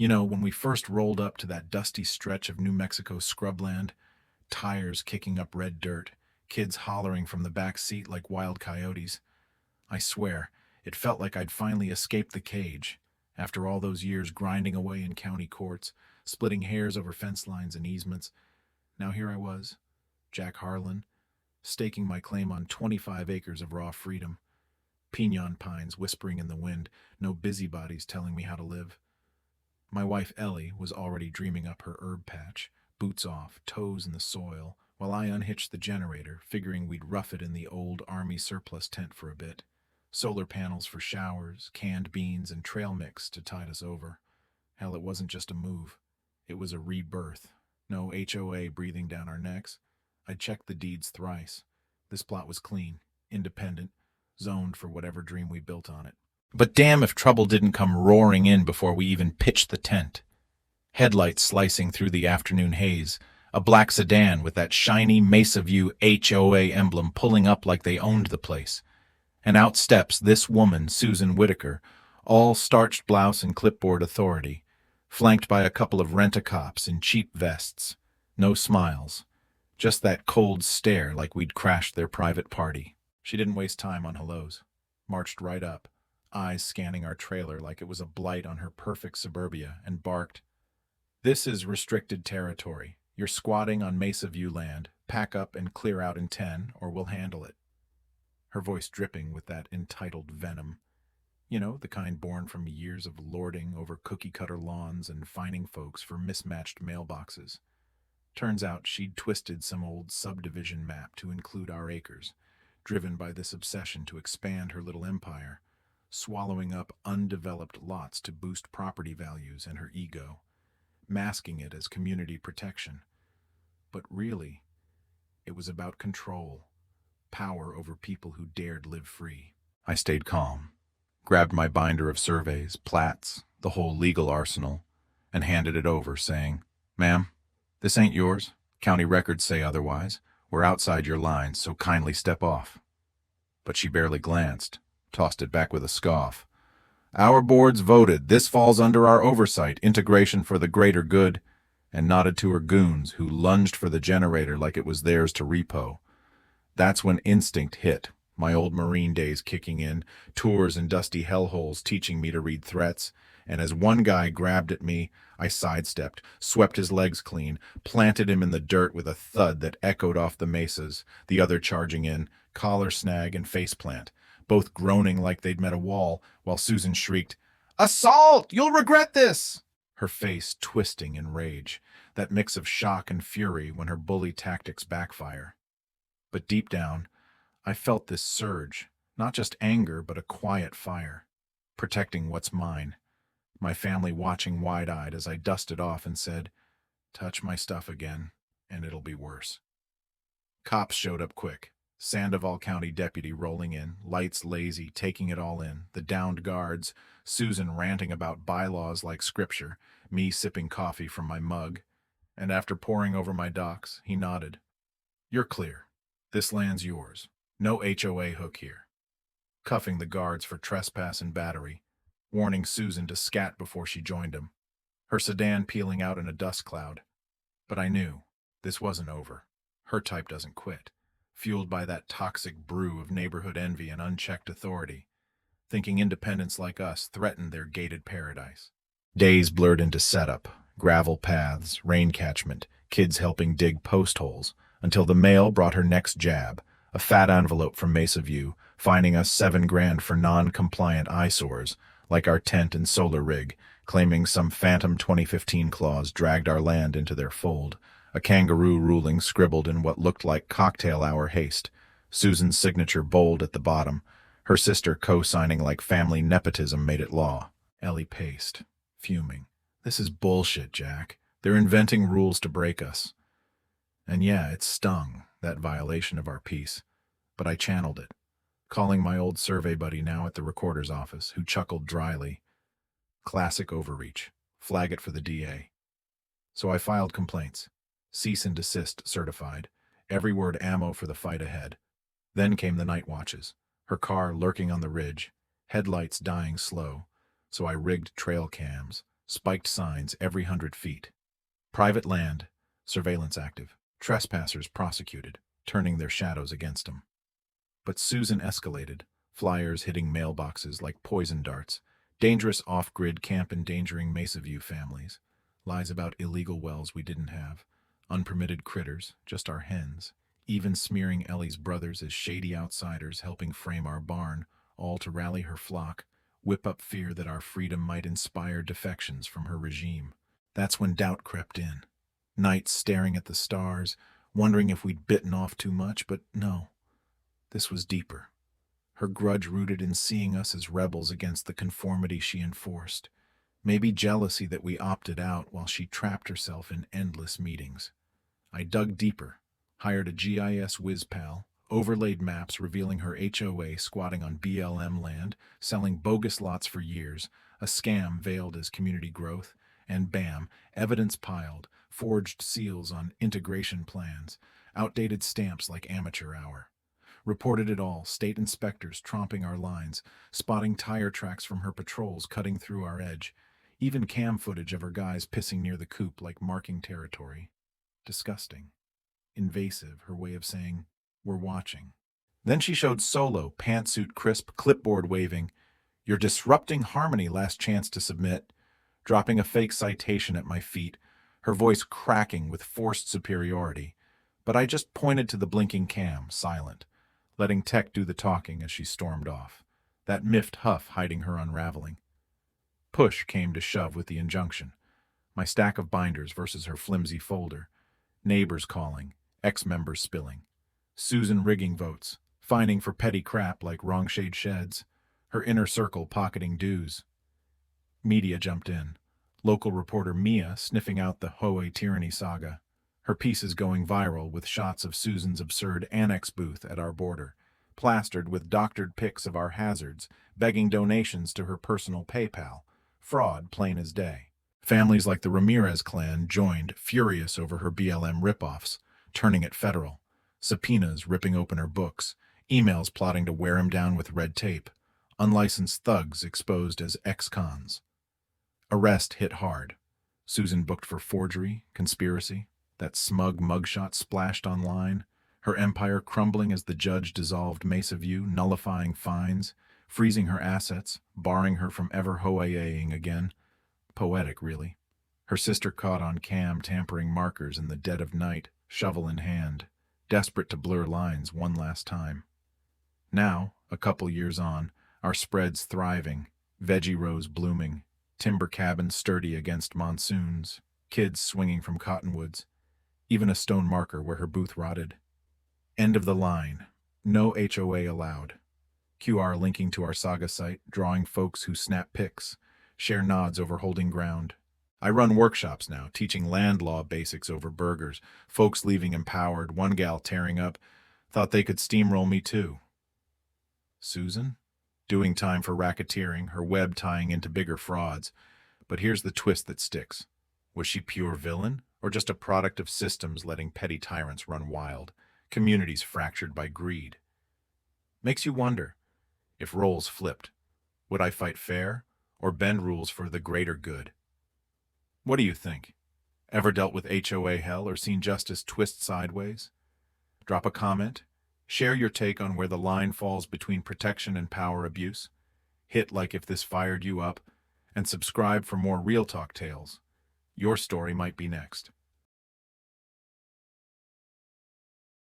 When we first rolled up to that dusty stretch of New Mexico scrubland, tires kicking up red dirt, kids hollering from the back seat like wild coyotes, I swear, it felt like I'd finally escaped the cage after all those years grinding away in county courts, splitting hairs over fence lines and easements. Now here I was, Jack Harlan, staking my claim on 25 acres of raw freedom, pinon pines whispering in the wind, no busybodies telling me how to live. My wife Ellie was already dreaming up her herb patch, boots off, toes in the soil, while I unhitched the generator, figuring we'd rough it in the old Army surplus tent for a bit. Solar panels for showers, canned beans, and trail mix to tide us over. Hell, it wasn't just a move. It was a rebirth. No HOA breathing down our necks. I checked the deeds thrice. This plot was clean, independent, zoned for whatever dream we built on it. But damn if trouble didn't come roaring in before we even pitched the tent. Headlights slicing through the afternoon haze, a black sedan with that shiny Mesa View HOA emblem pulling up like they owned the place. And out steps this woman, Susan Whitaker, all starched blouse and clipboard authority, flanked by a couple of rent-a-cops in cheap vests. No smiles, just that cold stare like we'd crashed their private party. She didn't waste time on hellos, marched right up, eyes scanning our trailer like it was a blight on her perfect suburbia, and barked, "This is restricted territory. You're squatting on Mesa View land. Pack up and clear out in 10, or we'll handle it." Her voice dripping with that entitled venom. The kind born from years of lording over cookie-cutter lawns and fining folks for mismatched mailboxes. Turns out she'd twisted some old subdivision map to include our acres, driven by this obsession to expand her little empire, swallowing up undeveloped lots to boost property values and her ego, masking it as community protection. But really, it was about control, power over people who dared live free. I stayed calm, grabbed my binder of surveys, plats, the whole legal arsenal, and handed it over, saying, "Ma'am, this ain't yours. County records say otherwise. We're outside your lines, so kindly step off." But she barely glanced, tossed it back with a scoff. "Our boards voted. This falls under our oversight, integration for the greater good," and nodded to her goons, who lunged for the generator like it was theirs to repo. That's when instinct hit, my old Marine days kicking in, tours in dusty hellholes teaching me to read threats, and as one guy grabbed at me, I sidestepped, swept his legs clean, planted him in the dirt with a thud that echoed off the mesas, the other charging in, collar snag and faceplant, both groaning like they'd met a wall, while Susan shrieked, "Assault! You'll regret this!" Her face twisting in rage, that mix of shock and fury when her bully tactics backfire. But deep down, I felt this surge, not just anger, but a quiet fire, protecting what's mine. My family watching wide-eyed as I dusted off and said, "Touch my stuff again, and it'll be worse." Cops showed up quick. Sandoval County deputy rolling in, lights lazy, taking it all in, the downed guards, Susan ranting about bylaws like scripture, me sipping coffee from my mug, and after poring over my docs, he nodded. "You're clear. This land's yours. No HOA hook here." Cuffing the guards for trespass and battery, warning Susan to scat before she joined him, her sedan peeling out in a dust cloud. But I knew this wasn't over. Her type doesn't quit, fueled by that toxic brew of neighborhood envy and unchecked authority, thinking independents like us threatened their gated paradise. Days blurred into setup, gravel paths, rain catchment, kids helping dig post holes, until the mail brought her next jab, a fat envelope from Mesa View, fining us $7,000 for non-compliant eyesores, like our tent and solar rig, claiming some phantom 2015 clause dragged our land into their fold, a kangaroo ruling scribbled in what looked like cocktail hour haste, Susan's signature bold at the bottom, her sister co-signing like family nepotism made it law. Ellie paced, fuming. "This is bullshit, Jack. They're inventing rules to break us." And yeah, it stung, that violation of our peace. But I channeled it, calling my old survey buddy now at the recorder's office, who chuckled dryly. Classic overreach. Flag it for the DA. So I filed complaints. Cease and desist certified. Every word ammo for the fight ahead. Then came the night watches. Her car lurking on the ridge. Headlights dying slow. So I rigged trail cams. spiked signs every 100 feet. Private land, surveillance active, trespassers prosecuted, turning their shadows against them. But Susan escalated, flyers hitting mailboxes like poison darts, dangerous off-grid camp endangering Mesa View families, lies about illegal wells we didn't have, unpermitted critters, just our hens, even smearing Ellie's brothers as shady outsiders helping frame our barn, all to rally her flock, whip up fear that our freedom might inspire defections from her regime. That's when doubt crept in. Nights staring at the stars, wondering if we'd bitten off too much, but no. This was deeper. Her grudge rooted in seeing us as rebels against the conformity she enforced. Maybe jealousy that we opted out while she trapped herself in endless meetings. I dug deeper, hired a GIS whiz pal, overlaid maps revealing her HOA squatting on BLM land, selling bogus lots for years, a scam veiled as community growth, and bam, evidence piled, forged seals on integration plans, outdated stamps like amateur hour. Reported it all, state inspectors tromping our lines, spotting tire tracks from her patrols cutting through our edge, even cam footage of her guys pissing near the coop like marking territory. Disgusting. Invasive, her way of saying, "We're watching." Then she showed Solo, pantsuit crisp, clipboard waving, "You're disrupting harmony, last chance to submit," dropping a fake citation at my feet, her voice cracking with forced superiority. But I just pointed to the blinking cam, silent, letting tech do the talking as she stormed off, that miffed huff hiding her unraveling. Push came to shove with the injunction. My stack of binders versus her flimsy folder. Neighbors calling, ex-members spilling. Susan rigging votes, fining for petty crap like wrong shade sheds. Her inner circle pocketing dues. Media jumped in. Local reporter Mia sniffing out the HOA tyranny saga. Her pieces going viral with shots of Susan's absurd annex booth at our border, plastered with doctored pics of our hazards, begging donations to her personal PayPal. Fraud plain as day. Families like the Ramirez clan joined, furious over her BLM ripoffs, turning it federal. Subpoenas ripping open her books, emails plotting to wear him down with red tape, unlicensed thugs exposed as ex-cons. Arrest hit hard. Susan booked for forgery, conspiracy, that smug mugshot splashed online, her empire crumbling as the judge dissolved Mesa View, nullifying fines, freezing her assets, barring her from ever HOA-ing again. Poetic, really. Her sister caught on cam tampering markers in the dead of night, shovel in hand, desperate to blur lines one last time. Now, a couple years on, our spreads thriving, veggie rows blooming, timber cabins sturdy against monsoons, kids swinging from cottonwoods, even a stone marker where her booth rotted. End of the line. No HOA allowed. QR linking to our saga site, drawing folks who snap pics, share nods over holding ground. I run workshops now, teaching land law basics over burgers, folks leaving empowered, one gal tearing up, thought they could steamroll me too. Susan? Doing time for racketeering, her web tying into bigger frauds. But here's the twist that sticks. Was she pure villain, or just a product of systems letting petty tyrants run wild, communities fractured by greed? Makes you wonder, if roles flipped, would I fight fair, or bend rules for the greater good? What do you think? Ever dealt with HOA hell or seen justice twist sideways? Drop a comment. Share your take on where the line falls between protection and power abuse. Hit like if this fired you up, and subscribe for more Real Talk tales. Your story might be next.